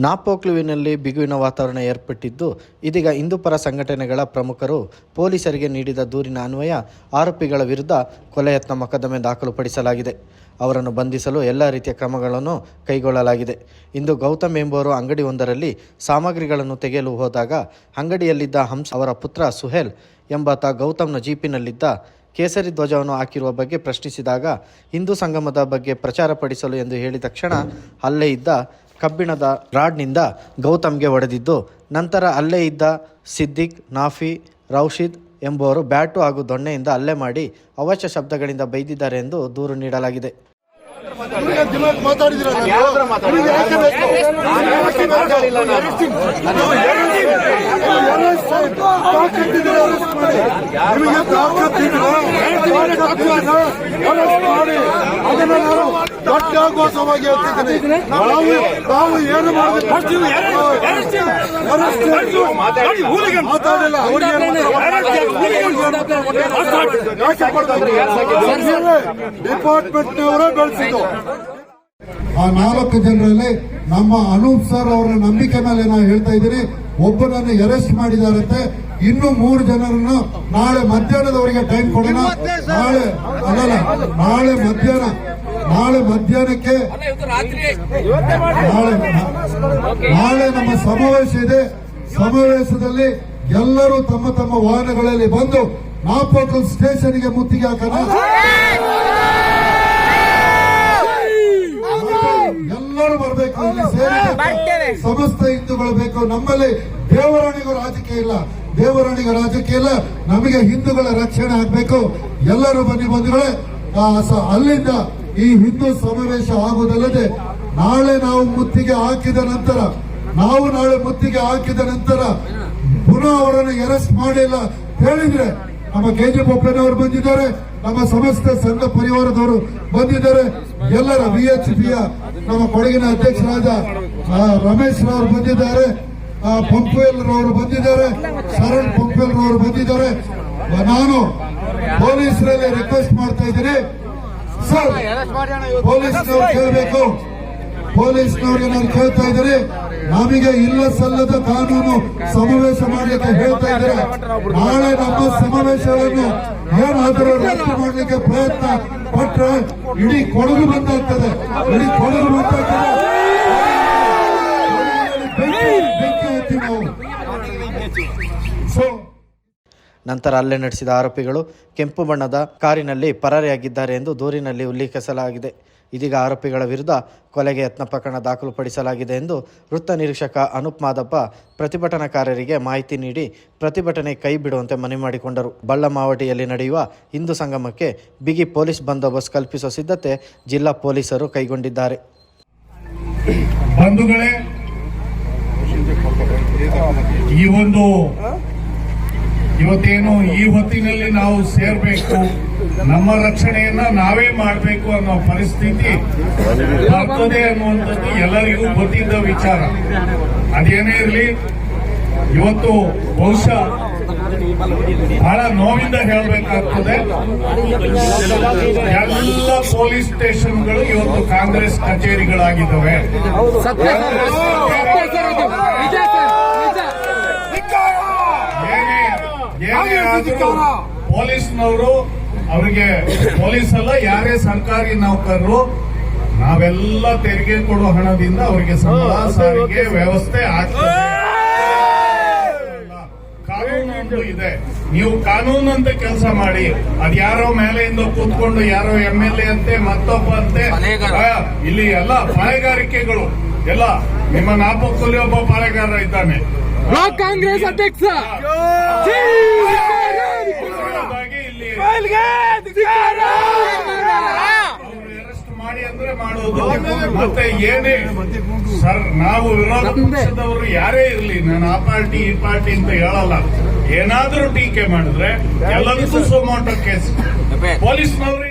ನಾಪೋಕ್ಲುವಿನಲ್ಲಿ ಬಿಗುವಿನ ವಾತಾವರಣ ಏರ್ಪಟ್ಟಿದ್ದು, ಇದೀಗ ಹಿಂದೂಪರ ಸಂಘಟನೆಗಳ ಪ್ರಮುಖರು ಪೊಲೀಸರಿಗೆ ನೀಡಿದ ದೂರಿನ ಅನ್ವಯ ಆರೋಪಿಗಳ ವಿರುದ್ಧ ಕೊಲೆಯತ್ನ ಮೊಕದ್ದಮೆ ದಾಖಲುಪಡಿಸಲಾಗಿದೆ. ಅವರನ್ನು ಬಂಧಿಸಲು ಎಲ್ಲ ರೀತಿಯ ಕ್ರಮಗಳನ್ನು ಕೈಗೊಳ್ಳಲಾಗಿದೆ. ಇಂದು ಗೌತಮ್ ಎಂಬುವರು ಅಂಗಡಿಯೊಂದರಲ್ಲಿ ಸಾಮಗ್ರಿಗಳನ್ನು ತೆಗೆಯಲು ಹೋದಾಗ ಅಂಗಡಿಯಲ್ಲಿದ್ದ ಹಂಸ ಅವರ ಪುತ್ರ ಸುಹೇಲ್ ಎಂಬಾತ ಗೌತಮ್ನ ಜೀಪಿನಲ್ಲಿದ್ದ ಕೇಸರಿ ಧ್ವಜವನ್ನು ಹಾಕಿರುವ ಬಗ್ಗೆ ಪ್ರಶ್ನಿಸಿದಾಗ ಹಿಂದೂ ಸಂಗಮದ ಬಗ್ಗೆ ಪ್ರಚಾರಪಡಿಸಲು ಎಂದು ಹೇಳಿದ ಕ್ಷಣ ಅಲ್ಲೇ ಇದ್ದ ಕಬ್ಬಿಣದ ರಾಡ್ನಿಂದ ಗೌತಮ್ಗೆ ಹೊಡೆದಿದ್ದು, ನಂತರ ಅಲ್ಲೇ ಇದ್ದ ಸಿದ್ದಿಕ್, ನಾಫಿ, ರೌಶಿದ್ ಎಂಬುವರು ಬ್ಯಾಟು ಹಾಗೂ ದೊಣ್ಣೆಯಿಂದ ಹಲ್ಲೆ ಮಾಡಿ ಅವಾಚ್ಯ ಶಬ್ದಗಳಿಂದ ಬೈದಿದ್ದಾರೆ ಎಂದು ದೂರು ನೀಡಲಾಗಿದೆ. ಘೋಷವಾಗಿ ಹೇಳ್ತಿದ್ದೀನಿ, ನಾವು ಏನು ಡಿಪಾರ್ಟ್ಮೆಂಟ್ನವರೇ ಬೆಳೆಸಿದ್ದು. ಆ 4 ಜನರಲ್ಲಿ ನಮ್ಮ ಅನೂಪ್ ಸರ್ ಅವರ ನಂಬಿಕೆ ಮೇಲೆ ನಾವು ಹೇಳ್ತಾ ಇದ್ದೀನಿ. ಒಬ್ಬನನ್ನು ಅರೆಸ್ಟ್ ಮಾಡಿದಾರಂತೆ. ಇನ್ನು 3 ಜನರನ್ನು ನಾಳೆ ಮಧ್ಯಾಹ್ನದವರೆಗೆ ಟೈಮ್ ಕೊಡೋಣ. ನಾಳೆ ಮಧ್ಯಾಹ್ನಕ್ಕೆ ನಾಳೆ ನಮ್ಮ ಸಮಾವೇಶ ಇದೆ. ಸಮಾವೇಶದಲ್ಲಿ ಎಲ್ಲರೂ ತಮ್ಮ ತಮ್ಮ ವಾಹನಗಳಲ್ಲಿ ಬಂದು ನಾಪೋಕ್ಲು ಸ್ಟೇಷನ್ಗೆ ಮುತ್ತಿಗೆ ಹಾಕೋಣ. ಎಲ್ಲರೂ ಬರಬೇಕು. ಇಲ್ಲಿ ಸೇರಿ ಸಮಸ್ತ ಹಿಂದೂಗಳು ಬೇಕು. ನಮ್ಮಲ್ಲಿ ದೇವರಾಣಿಗೂ ರಾಜಕೀಯ ಇಲ್ಲ, ದೇವರಾಣಿಗೂ ರಾಜಕೀಯ ಇಲ್ಲ. ನಮಗೆ ಹಿಂದೂಗಳ ರಕ್ಷಣೆ ಆಗಬೇಕು. ಎಲ್ಲರೂ ಬನ್ನಿ ಬಂಧುಗಳೇ. ಅಲ್ಲಿಂದ ಈ ಹಿಂದೂ ಸಮಾವೇಶ ಆಗುವುದಲ್ಲದೆ ನಾಳೆ ನಾವು ಮುತ್ತಿಗೆ ಹಾಕಿದ ನಂತರ ಪುನಃ ಅವರನ್ನು ಅರೆಸ್ಟ್ ಮಾಡಿಲ್ಲ ಹೇಳಿದ್ರೆ ನಮ್ಮ ಕೆಜಿ ಬೊಪ್ಪನವರು ಬಂದಿದ್ದಾರೆ, ನಮ್ಮ ಸಮಸ್ತ ಸಂಘ ಪರಿವಾರದವರು ಬಂದಿದ್ದಾರೆ, ಎಲ್ಲರ ವಿಎಚ್ಪಿಯ ನಮ್ಮ ಕೊಡಗಿನ ಅಧ್ಯಕ್ಷರಾದ ರಮೇಶ್ ರವರು ಬಂದಿದ್ದಾರೆ, ಪಂಪೇಲ್ ರವರು ಬಂದಿದ್ದಾರೆ, ಶರಣ್ ಪಂಪೇಲ್ ರವರು ಬಂದಿದ್ದಾರೆ. ನಾನು ಪೊಲೀಸರಲ್ಲಿ ರಿಕ್ವೆಸ್ಟ್ ಮಾಡ್ತಾ ಇದ್ದೀನಿ, ಸರ್ ಪೊಲೀಸ್ನವ್ರು ಕೇಳಬೇಕು. ಪೊಲೀಸ್ನವ್ರಿಗೆ ನಾನು ಕೇಳ್ತಾ ಇದ್ದೀನಿ, ನಮಗೆ ಇಲ್ಲ ಸಲ್ಲದ ಕಾನೂನು ಸಮಾವೇಶ ಮಾಡಲಿಕ್ಕೆ ಹೇಳ್ತಾ ಇದ್ದಾರೆ. ನಾಳೆ ನಮ್ಮ ಸಮಾವೇಶವನ್ನು ಏನಾದರೂ ರದ್ದು ಮಾಡಲಿಕ್ಕೆ ಪ್ರಯತ್ನ ಪಟ್ಟರೆ ಇಡೀ ಕೊಡಗು ಬಂದಾಗ್ತದೆ. ನಂತರ ಹಲ್ಲೆ ನಡೆಸಿದ ಆರೋಪಿಗಳು ಕೆಂಪು ಬಣ್ಣದ ಕಾರಿನಲ್ಲಿ ಪರಾರಿಯಾಗಿದ್ದಾರೆ ಎಂದು ದೂರಿನಲ್ಲಿ ಉಲ್ಲೇಖಿಸಲಾಗಿದೆ. ಇದೀಗ ಆರೋಪಿಗಳ ವಿರುದ್ಧ ಕೊಲೆಗೆ ಯತ್ನ ಪ್ರಕರಣ ದಾಖಲುಪಡಿಸಲಾಗಿದೆ ಎಂದು ವೃತ್ತ ನಿರೀಕ್ಷಕ ಅನೂಪ್ ಮಾದಪ್ಪ ಪ್ರತಿಭಟನಾಕಾರರಿಗೆ ಮಾಹಿತಿ ನೀಡಿ ಪ್ರತಿಭಟನೆ ಕೈ ಬಿಡುವಂತೆ ಮನವಿ ಮಾಡಿಕೊಂಡರು. ಬಳ್ಳಮಾವಟಿಯಲ್ಲಿ ನಡೆಯುವ ಹಿಂದೂ ಸಂಗಮಕ್ಕೆ ಬಿಗಿ ಪೊಲೀಸ್ ಬಂದೋಬಸ್ತ್ ಕಲ್ಪಿಸುವ ಸಿದ್ಧತೆ ಜಿಲ್ಲಾ ಪೊಲೀಸರು ಕೈಗೊಂಡಿದ್ದಾರೆ. ಬಂಧುಗಳೇ, ಇವತ್ತೇನು ಈ ಹೊತ್ತಿನಲ್ಲಿ ನಾವು ಸೇರ್ಬೇಕು, ನಮ್ಮ ರಕ್ಷಣೆಯನ್ನ ನಾವೇ ಮಾಡಬೇಕು ಅನ್ನೋ ಪರಿಸ್ಥಿತಿ ಬರ್ತದೆ ಅನ್ನುವಂಥದ್ದು ಎಲ್ಲರಿಗೂ ಗೊತ್ತಿದ್ದ ವಿಚಾರ. ಅದೇನೇ ಇರಲಿ, ಇವತ್ತು ಬಹುಶಃ ಬಹಳ ನೋವಿಂದ ಹೇಳಬೇಕಾಗ್ತದೆ, ಎಲ್ಲ ಪೊಲೀಸ್ ಸ್ಟೇಷನ್ಗಳು ಇವತ್ತು ಕಾಂಗ್ರೆಸ್ ಕಚೇರಿಗಳಾಗಿದ್ದಾವೆ. ಪೊಲೀಸ್ನವರು ಅವರಿಗೆ ಪೊಲೀಸ್ ಅಲ್ಲ, ಯಾರೇ ಸರ್ಕಾರಿ ನೌಕರರು, ನಾವೆಲ್ಲ ತೆರಿಗೆ ಕೊಡೋ ಹಣದಿಂದ ಅವರಿಗೆ ಸಂಬಳ, ಸಾರಿಗೆ ವ್ಯವಸ್ಥೆ ಆಗ್ತದೆ. ಕಾನೂನು ಇದೆ, ನೀವು ಕಾನೂನಂತೆ ಕೆಲಸ ಮಾಡಿ. ಅದ್ಯಾರೋ ಮೇಲೆಯಿಂದ ಕೂತ್ಕೊಂಡು ಯಾರೋ MLA ಅಂತೆ ಮತ್ತೊಬ್ಬ ಅಂತೆ, ಇಲ್ಲಿ ಎಲ್ಲ ಪಾಳೆಗಾರಿಕೆಗಳು ಎಲ್ಲ. ನಿಮ್ಮ ನಾಪೋಕ್ಲಲ್ಲಿ ಒಬ್ಬ ಪಾಳೆಗಾರ ಇದ್ದಾನೆ, ಬ್ಲಾಕ್ ಕಾಂಗ್ರೆಸ್ ಅಧ್ಯಕ್ಷ. ಅರೆಸ್ಟ್ ಮಾಡಿ ಅಂದ್ರೆ ಮಾಡೋದು. ಮತ್ತೆ ಏನೇ ಸರ್, ನಾವು ವಿರೋಧ ಪಕ್ಷದವರು ಯಾರೇ ಇರಲಿ, ನಾನು ಆ ಪಾರ್ಟಿ ಈ ಪಾರ್ಟಿ ಅಂತ ಹೇಳಲ್ಲ. ಏನಾದ್ರೂ ಟೀಕೆ ಮಾಡಿದ್ರೆ ಎಲ್ಲದಕ್ಕೂ ಸುಮೋಟೋ ಕೇಸ್ ಪೊಲೀಸ್ನವರು